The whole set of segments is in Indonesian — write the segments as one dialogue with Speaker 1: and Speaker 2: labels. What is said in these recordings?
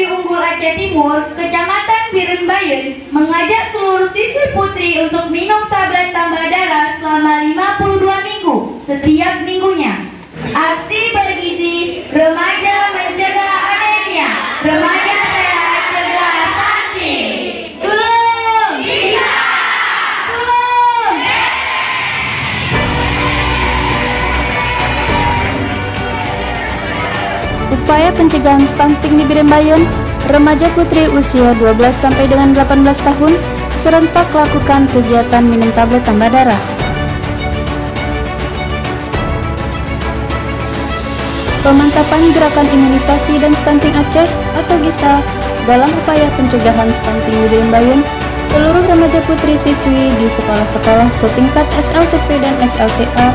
Speaker 1: Negeri Unggul Aceh Timur, Kecamatan Birembayan, mengajak seluruh siswi putri untuk minum tablet tambah darah selama 52 minggu setiap minggunya. Aksi bergizi, remaja mencegah anemia, remaja sehat cegah stunting. Tolong! Bisa! Tolong!
Speaker 2: Upaya pencegahan stunting di Birembayan, remaja putri usia 12 sampai dengan 18 tahun serentak lakukan kegiatan minum tablet tambah darah. Pemantapan gerakan imunisasi dan stunting Aceh atau GISA dalam upaya pencegahan stunting di Birembayan, seluruh remaja putri siswi di sekolah-sekolah setingkat SLTP dan SLTA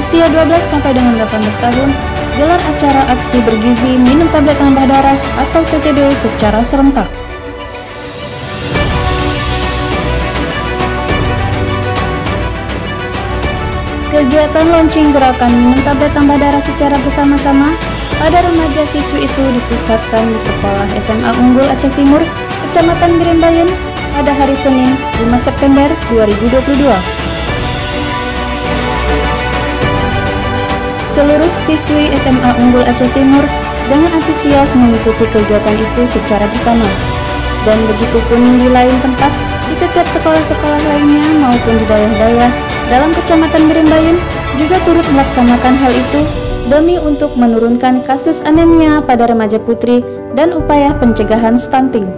Speaker 2: usia 12 sampai dengan 18 tahun gelar acara aksi bergizi minum tablet tambah darah atau TTD secara serentak. Kegiatan launching gerakan minum tablet tambah darah secara bersama-sama pada remaja siswi itu dipusatkan di Sekolah SMA Unggul Aceh Timur, Kecamatan Birembayan pada hari Senin 5 September 2022. Seluruh siswi SMA Unggul Aceh Timur dengan antusias mengikuti kegiatan itu secara bersama. Dan begitupun di lain tempat, di setiap sekolah-sekolah lainnya maupun di daerah-daerah dalam Kecamatan Birembayan juga turut melaksanakan hal itu demi untuk menurunkan kasus anemia pada remaja putri dan upaya pencegahan stunting.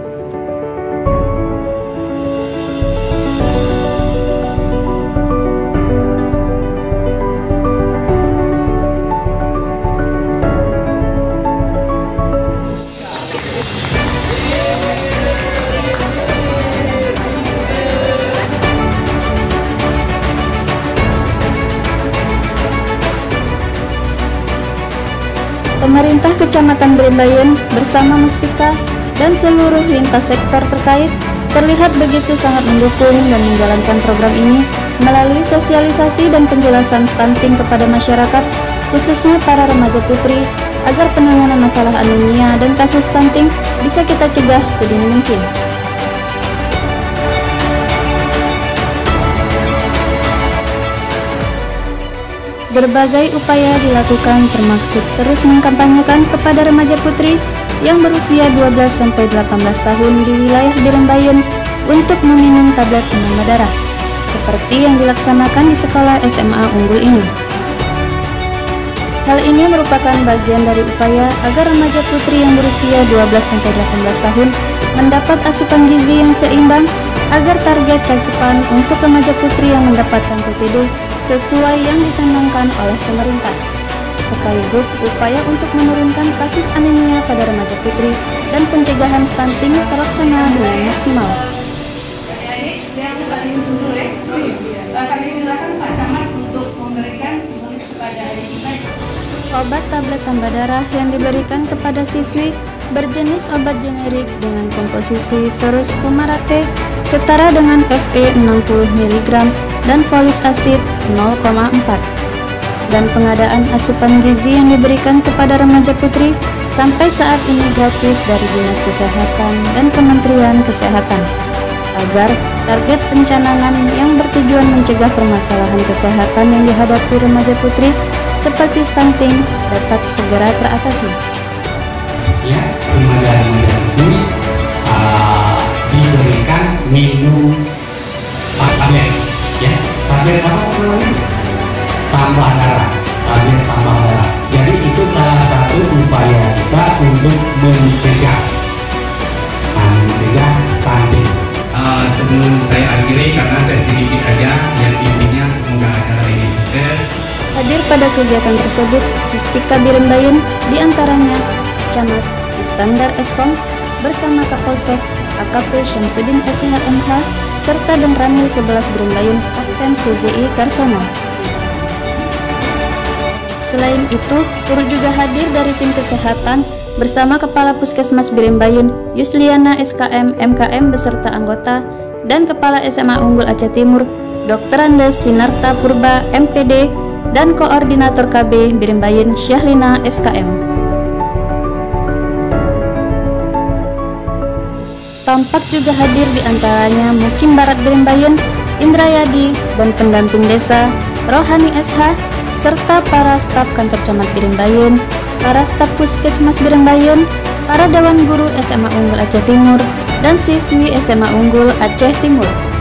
Speaker 2: Pemerintah Kecamatan Birembayan bersama Muspika dan seluruh lintas sektor terkait terlihat begitu sangat mendukung dan menjalankan program ini melalui sosialisasi dan penjelasan stunting kepada masyarakat, khususnya para remaja putri, agar penanganan masalah anemia dan kasus stunting bisa kita cegah sedini mungkin. Berbagai upaya dilakukan termaksud terus mengkampanyekan kepada remaja putri yang berusia 12-18 tahun di wilayah Birembayan untuk meminum tablet penambah darah, seperti yang dilaksanakan di sekolah SMA Unggul ini. Hal ini merupakan bagian dari upaya agar remaja putri yang berusia 12-18 tahun mendapat asupan gizi yang seimbang agar target cakupan untuk remaja putri yang mendapatkan TTD sesuai yang dicanangkan oleh pemerintah, sekaligus upaya untuk menurunkan kasus anemia pada remaja putri dan pencegahan stunting terlaksana dengan maksimal.
Speaker 3: Yang paling dulu kami silakan Pak Camat untuk memberikan kepada adik kita.
Speaker 2: Obat tablet tambah darah yang diberikan kepada siswi berjenis obat generik dengan komposisi virus fumarate setara dengan Fe 60 mg dan folic acid 0,4, dan pengadaan asupan gizi yang diberikan kepada remaja putri sampai saat ini gratis dari Dinas Kesehatan dan Kementerian Kesehatan, agar target pencanangan yang bertujuan mencegah permasalahan kesehatan yang dihadapi remaja putri seperti stunting dapat segera teratasi.
Speaker 4: Ya, remaja-remaja ini diberikan minum tablet, ya, tablet apa namanya? Tambah darah, tablet tambah darah. Jadi itu salah satu upaya kita untuk mencegah stunting.
Speaker 5: Sebelum saya akhiri, karena saya sedikit aja, yang intinya semoga acara ini sukses.
Speaker 2: Hadir pada kegiatan tersebut Muspika Birembayan, diantaranya Camat Iskandar Eskom bersama Kapolsek AKP Syamsuddin SH MH serta Danramil 11 Birembayan Kapten CZI Karsono. Selain itu, turut juga hadir dari tim kesehatan bersama Kepala Puskesmas Birembayan Yusliana SKM MKM beserta anggota dan Kepala SMA Unggul Aceh Timur Dr. Andes Sinarta Purba MPD dan Koordinator KB Birembayan Syahlina SKM. tampak juga hadir di antaranya Mukim Barat Birembayan, Indrayadi, dan pendamping desa, Rohani SH, serta para staf kantor camat Birembayan, para staf puskesmas Birembayan, para dewan guru SMA Unggul Aceh Timur, dan siswi SMA Unggul Aceh Timur.